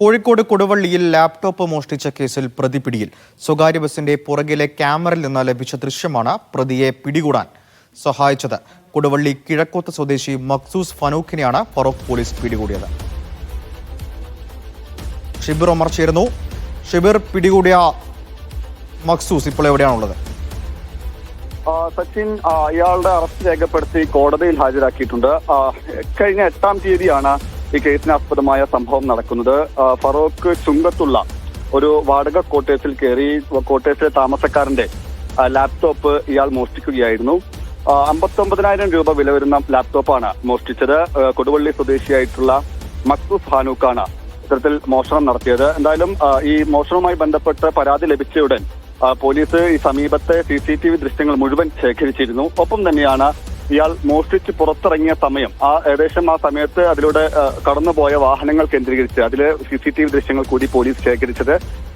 Kozhikode കൊടുവള്ളിയിൽ laptop മോഷ്ടിച്ച കേസിൽ പ്രതി പിടിയിൽ. സ്വകാര്യ ബസിന്റെ പുറകിലെ ക്യാമറയിൽ നിന്ന് ലഭിച്ച ദൃശ്യമാണ് പ്രതിയെ പിടികൂടാൻ സഹായിച്ചത്. കൊടുവള്ളി കിഴക്കോത്ത് സ്വദേശി മഖ്സൂസ് ഫനൂഖിനെയാണ് ഫറോക്ക് പോലീസ് പിടികൂടിയത്. ഷിബിർ ഒമർ ചേരുന്നു. ഷിബിർ, പിടികൂടിയ മഖ്സൂസ് ഇപ്പോൾ എവിടെയാണുള്ളത്? സച്ചിൻ, ഇയാളുടെ അറസ്റ്റ് രേഖപ്പെടുത്തി കോടതിയിൽ ഹാജരാക്കിയിട്ടുണ്ട്. കഴിഞ്ഞ 8-ാം തീയതിയാണ് ഈ കേസിനാസ്പദമായ സംഭവം നടക്കുന്നത്. ഫറോക്ക് ചുങ്കത്തുള്ള ഒരു വാടക ക്വാർട്ടേഴ്സിൽ കയറി ക്വാർട്ടേഴ്സിലെ താമസക്കാരന്റെ ലാപ്ടോപ്പ് ഇയാൾ മോഷ്ടിക്കുകയായിരുന്നു. 59,000 രൂപ വില വരുന്ന ലാപ്ടോപ്പാണ് മോഷ്ടിച്ചത്. കൊടുവള്ളി സ്വദേശിയായിട്ടുള്ള മഖ്സൂസ് ഫാനൂഖാണ് ഇത്തരത്തിൽ മോഷണം നടത്തിയത്. എന്തായാലും ഈ മോഷണവുമായി ബന്ധപ്പെട്ട് പരാതി ലഭിച്ചയുടൻ പോലീസ് ഈ സമീപത്തെ CCTV ദൃശ്യങ്ങൾ മുഴുവൻ ശേഖരിച്ചിരുന്നു. ഒപ്പം തന്നെയാണ് ഇയാൾ മോഷ്ടിച്ച് പുറത്തിറങ്ങിയ സമയം, ഏകദേശം ആ സമയത്ത് അതിലൂടെ കടന്നുപോയ വാഹനങ്ങൾ കേന്ദ്രീകരിച്ച് അതിലെ CCTV ദൃശ്യങ്ങൾ കൂടി പോലീസ് ശേഖരിച്ചത്.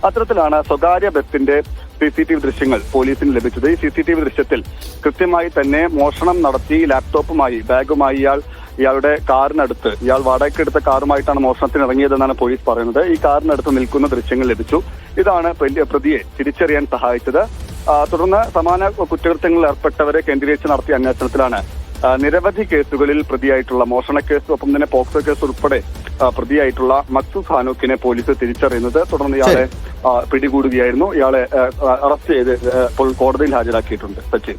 അത്തരത്തിലാണ് സ്വകാര്യ ബസിന്റെ CCTV ദൃശ്യങ്ങൾ പോലീസിന് ലഭിച്ചത്. ഈ CCTV ദൃശ്യത്തിൽ കൃത്യമായി തന്നെ മോഷണം നടത്തി ബാഗുമായി ഇയാളുടെ കാറിനടുത്ത്, ഇയാൾ വാടകയ്ക്കെടുത്ത കാറുമായിട്ടാണ് മോഷണത്തിന് ഇറങ്ങിയതെന്നാണ് പോലീസ് പറയുന്നത്. ഈ കാറിനടുത്ത് നിൽക്കുന്ന ദൃശ്യങ്ങൾ ലഭിച്ചു. ഇതാണ് പ്രതിയെ തിരിച്ചറിയാൻ സഹായിച്ചത്. തുടർന്ന് സമാന കുറ്റകൃത്യങ്ങളിൽ ഏർപ്പെട്ടവരെ കേന്ദ്രീകരിച്ച് നടത്തിയ അന്വേഷണത്തിലാണ് നിരവധി കേസുകളിൽ പ്രതിയായിട്ടുള്ള മോഷണ കേസ്, ഒപ്പം തന്നെ പോക്സോ കേസ് ഉൾപ്പെടെ പ്രതിയായിട്ടുള്ള മഖ്സൂസ് ഫാനൂഖിനെ പോലീസ് തിരിച്ചറിയുന്നത്. തുടർന്ന് ഇയാളെ പിടികൂടുകയായിരുന്നു. ഇയാളെ അറസ്റ്റ് ചെയ്ത് ഇപ്പോൾ കോടതിയിൽ ഹാജരാക്കിയിട്ടുണ്ട്. സച്ചിൻ.